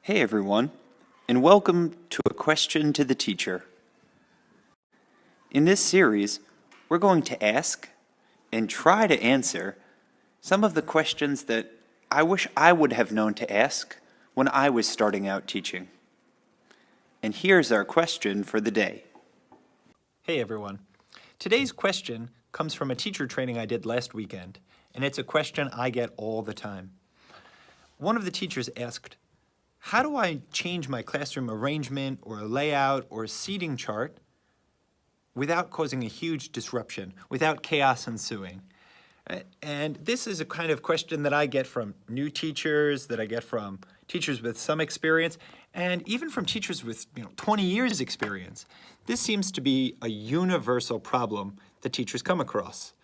Hey everyone, and welcome to A Question to the Teacher. In this series, we're going to ask and try to answer some of the questions that I wish I would have known to ask when I was starting out teaching. And here's our question for the day. Hey everyone. Today's question comes from a teacher training I did last weekend, and it's a question I get all the time. One of the teachers asked, how do I change my classroom arrangement or layout or seating chart without causing a huge disruption, without chaos ensuing? And this is a kind of question that I get from new teachers, that I get from teachers with some experience, and even from teachers with 20 years experience. This seems to be a universal problem that teachers come across.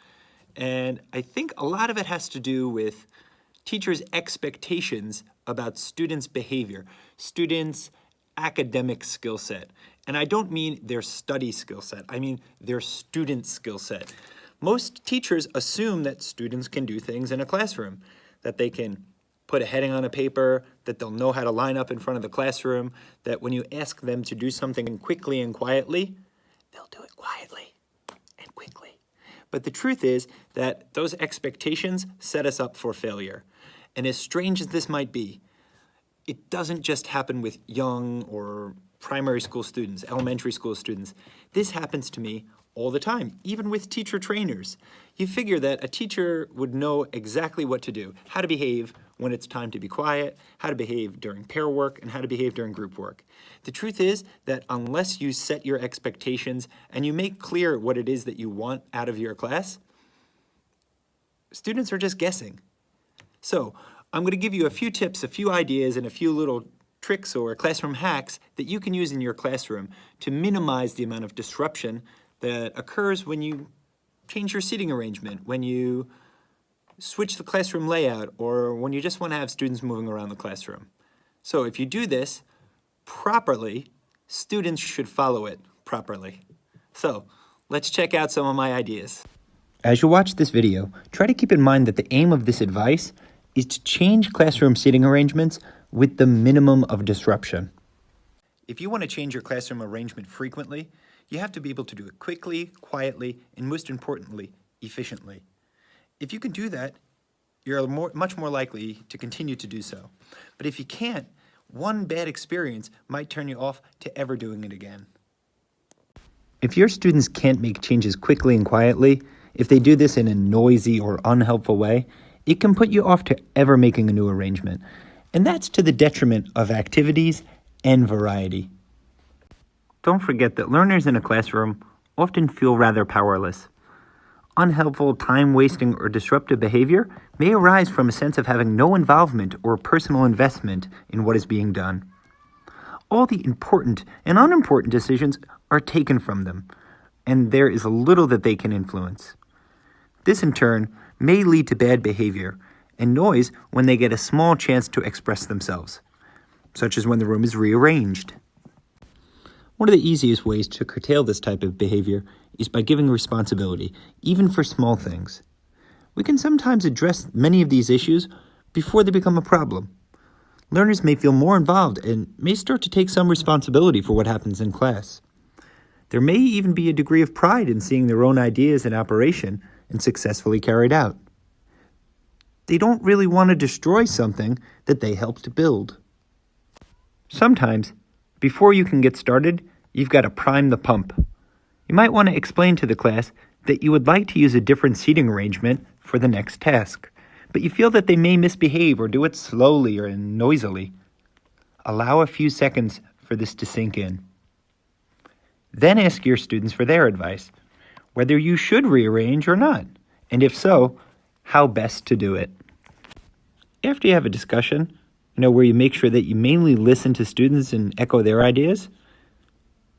And I think a lot of it has to do with teachers' expectations about students' behavior, students' academic skill set. And I don't mean their study skill set, I mean their student skill set. Most teachers assume that students can do things in a classroom, that they can put a heading on a paper, that they'll know how to line up in front of the classroom, that when you ask them to do something quickly and quietly, they'll do it quietly and quickly. But the truth is that those expectations set us up for failure. And as strange as this might be, it doesn't just happen with young or primary school students, elementary school students. This happens to me all the time, even with teacher trainers. You figure that a teacher would know exactly what to do, how to behave when it's time to be quiet, how to behave during pair work, and how to behave during group work. The truth is that unless you set your expectations and you make clear what it is that you want out of your class, students are just guessing. So I'm going to give you a few tips, a few ideas, and a few little tricks or classroom hacks that you can use in your classroom to minimize the amount of disruption that occurs when you change your seating arrangement, when you switch the classroom layout, or when you just want to have students moving around the classroom. So if you do this properly, students should follow it properly. So let's check out some of my ideas. As you watch this video, try to keep in mind that the aim of this advice is to change classroom seating arrangements with the minimum of disruption. If you want to change your classroom arrangement frequently, you have to be able to do it quickly, quietly, and most importantly, efficiently. If you can do that, you're much more likely to continue to do so. But if you can't, one bad experience might turn you off to ever doing it again. If your students can't make changes quickly and quietly, if they do this in a noisy or unhelpful way, it can put you off to ever making a new arrangement. And that's to the detriment of activities and variety. Don't forget that learners in a classroom often feel rather powerless. Unhelpful, time-wasting, or disruptive behavior may arise from a sense of having no involvement or personal investment in what is being done. All the important and unimportant decisions are taken from them, and there is little that they can influence. This, in turn, may lead to bad behavior and noise when they get a small chance to express themselves, such as when the room is rearranged. One of the easiest ways to curtail this type of behavior is by giving responsibility, even for small things. We can sometimes address many of these issues before they become a problem. Learners may feel more involved and may start to take some responsibility for what happens in class. There may even be a degree of pride in seeing their own ideas in operation and successfully carried out. They don't really want to destroy something that they helped build. Sometimes, before you can get started, you've got to prime the pump. You might want to explain to the class that you would like to use a different seating arrangement for the next task, but you feel that they may misbehave or do it slowly or noisily. Allow a few seconds for this to sink in. Then ask your students for their advice, whether you should rearrange or not, and if so, how best to do it. After you have a discussion, where you make sure that you mainly listen to students and echo their ideas,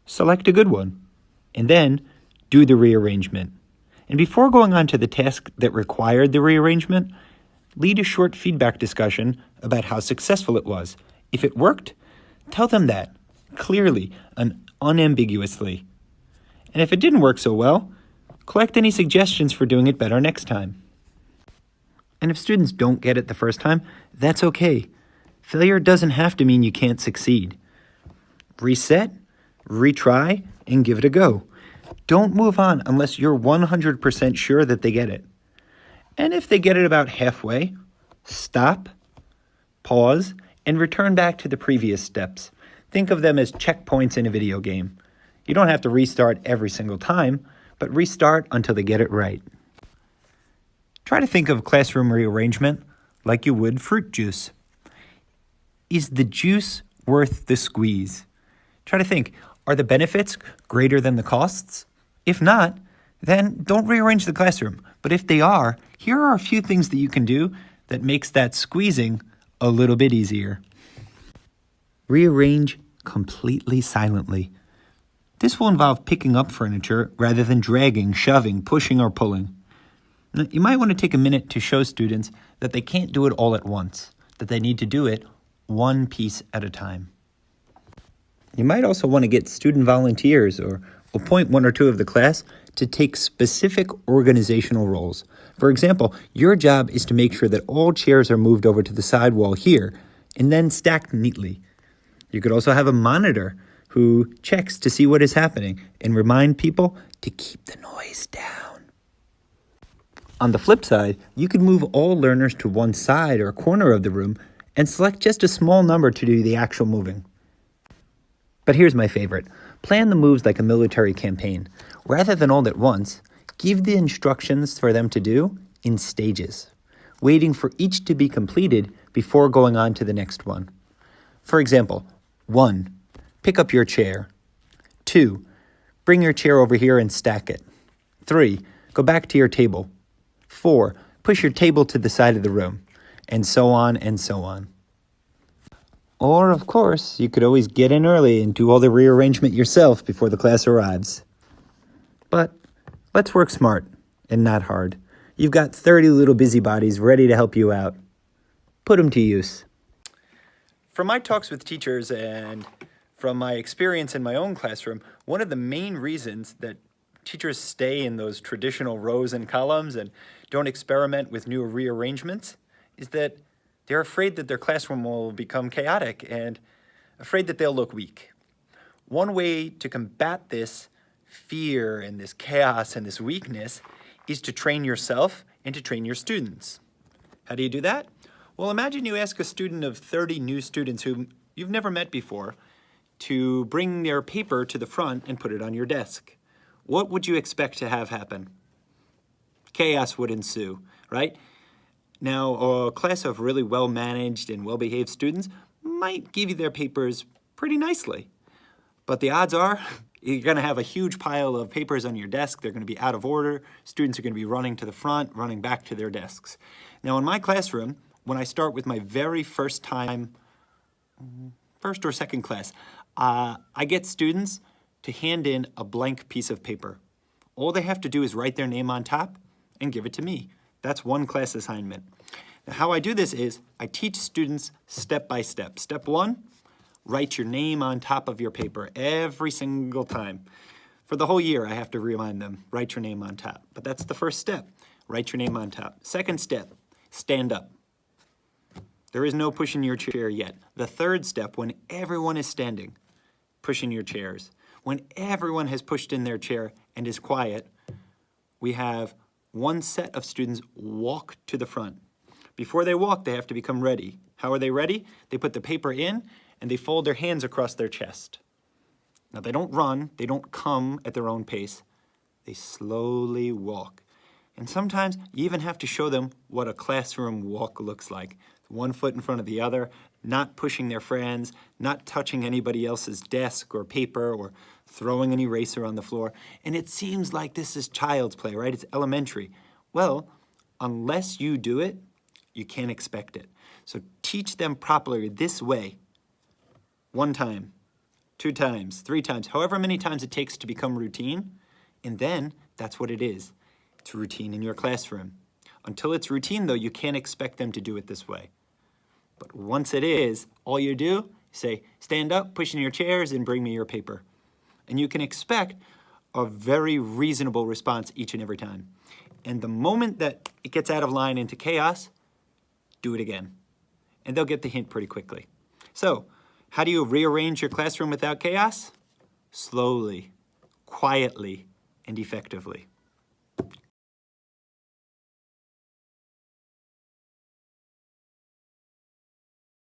select a good one, and then do the rearrangement. And before going on to the task that required the rearrangement, lead a short feedback discussion about how successful it was. If it worked, tell them that, clearly and unambiguously. And if it didn't work so well, collect any suggestions for doing it better next time. And if students don't get it the first time, that's okay. Failure doesn't have to mean you can't succeed. Reset, retry, and give it a go. Don't move on unless you're 100% sure that they get it. And if they get it about halfway, stop, pause, and return back to the previous steps. Think of them as checkpoints in a video game. You don't have to restart every single time, but restart until they get it right. Try to think of classroom rearrangement like you would fruit juice. Is the juice worth the squeeze? Try to think, are the benefits greater than the costs? If not, then don't rearrange the classroom. But if they are, here are a few things that you can do that makes that squeezing a little bit easier. Rearrange completely silently. This will involve picking up furniture rather than dragging, shoving, pushing, or pulling. Now, you might want to take a minute to show students that they can't do it all at once, that they need to do it one piece at a time. You might also want to get student volunteers or appoint one or two of the class to take specific organizational roles. For example, your job is to make sure that all chairs are moved over to the side wall here and then stacked neatly. You could also have a monitor who checks to see what is happening and remind people to keep the noise down. On the flip side, you could move all learners to one side or corner of the room and select just a small number to do the actual moving. But here's my favorite. Plan the moves like a military campaign. Rather than all at once, give the instructions for them to do in stages, waiting for each to be completed before going on to the next one. For example, 1, pick up your chair. 2, bring your chair over here and stack it. 3, go back to your table. 4, push your table to the side of the room, and so on and so on. Or, of course, you could always get in early and do all the rearrangement yourself before the class arrives. But let's work smart and not hard. You've got 30 little busybodies ready to help you out. Put them to use. From my talks with teachers and from my experience in my own classroom, one of the main reasons that teachers stay in those traditional rows and columns and don't experiment with new rearrangements is that they're afraid that their classroom will become chaotic and afraid that they'll look weak. One way to combat this fear and this chaos and this weakness is to train yourself and to train your students. How do you do that? Well, imagine you ask a student of 30 new students whom you've never met before to bring their paper to the front and put it on your desk. What would you expect to have happen? Chaos would ensue, right? Now, a class of really well-managed and well-behaved students might give you their papers pretty nicely. But the odds are you're going to have a huge pile of papers on your desk. They're going to be out of order. Students are going to be running to the front, running back to their desks. Now, in my classroom, when I start with my very first or second class, I get students to hand in a blank piece of paper. All they have to do is write their name on top and give it to me. That's one class assignment. Now, how I do this is I teach students step by step. Step 1, write your name on top of your paper every single time. For the whole year, I have to remind them, write your name on top. But that's the first step, write your name on top. Second step, stand up. There is no pushing your chair yet. The third step, when everyone is standing, push in your chairs. When everyone has pushed in their chair and is quiet, we have one set of students walk to the front. Before they walk, they have to become ready. How are they ready? They put the paper in and they fold their hands across their chest. Now, they don't run, they don't come at their own pace. They slowly walk. And sometimes you even have to show them what a classroom walk looks like. One foot in front of the other, not pushing their friends, not touching anybody else's desk or paper or throwing an eraser on the floor. And it seems like this is child's play, right? It's elementary. Well, unless you do it, you can't expect it. So teach them properly this way. 1 time, 2 times, 3 times, however many times it takes to become routine. And then that's what it is. It's routine in your classroom. Until it's routine, though, you can't expect them to do it this way. But once it is, all you do is say, stand up, push in your chairs, and bring me your paper. And you can expect a very reasonable response each and every time. And the moment that it gets out of line into chaos, do it again. and they'll get the hint pretty quickly. So, how do you rearrange your classroom without chaos? Slowly, quietly, and effectively.